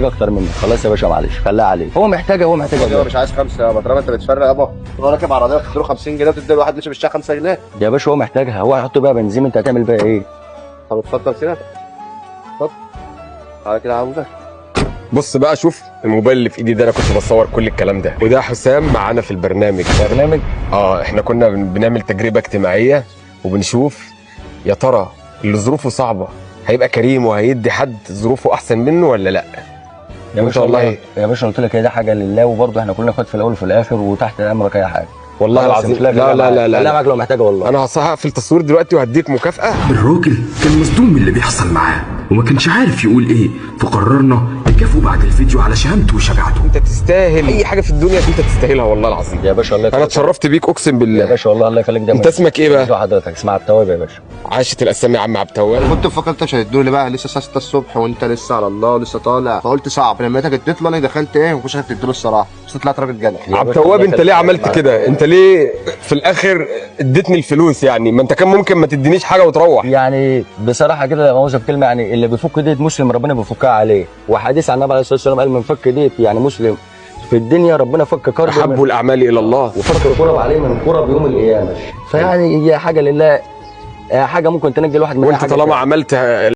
اكتر منك. خلاص يا باشا معلش خليها عليك، هو محتاجها هو هو مش عايز 5 يابا، طالما انت بتفرق يابا. هو راكب عربيه بتديله 50 جنيه وتدي له واحد لسه بالشاي 5 جنيه يا باشا، هو محتاجها، هو هيحط بقى بنزين انت هتعمل بقى ايه؟ طب اتفضل كده، اتفضل على كده يا عم. بص بقى، شوف الموبايل اللي في ايدي ده، انا كنت بصور كل الكلام ده، وده حسام معانا في البرنامج. برنامج؟ احنا كنا بنعمل تجربه اجتماعيه وبنشوف يا ترى اللي ظروفه صعبه هيبقى كريم وهيدي حد ظروفه احسن منه ولا لا. يا باشا والله يا باشا قلت لك ده حاجه لله، وبرضه احنا كلنا اخوات في الاول وفي الاخر، وتحت امرك اي حاجه والله العظيم. لا لا لا لا لا معاك لو محتاجه والله. انا هقفل التصوير دلوقتي وهديك مكافاه. الراجل كان مصدوم من اللي بيحصل معاه وما كانش عارف يقول ايه، فقررنا نكافئه بعد الفيديو على شهامته وشجاعته. انت تستاهل اي حاجه في الدنيا، انت تستاهلها والله العظيم يا باشا الله يخليك. انا اتشرفت بيك اقسم بالله يا باشا والله الله يخليك. ده انت اسمك ايه بقى؟ حضرتك اسمع عبد التواب يا باشا. عاشت الاسامي يا عم عبد التواب. كنت فكرت مش هيدوا لي بقى، لسه الساعه 6 الصبح وانت لسه على الله ولسه طالع، فقلت صعب. لما لقيتك اديت له انا دخلت ايه ومش هتدي له الصراحه، بس طلعت راجل جدع. عبد التواب انت ليه عملت كده؟ انت ليه في الاخر اديتني الفلوس؟ يعني ما انت كان ممكن ما تدينيش حاجه وتروح. يعني بصراحه كده مؤاخذه في كلمه، يعني اللي بيفك ديت مسلم ربنا بيفكها عليه، وحديث عن النبي عليه الصلاه والسلام قال من فك ديت يعني مسلم في الدنيا ربنا فك كرب احب الاعمال الى الله وفك الكرب عليه من كرب يوم القيامه. فيعني هي حاجه لله، حاجه ممكن تنجي الواحد من وانت طالما عملت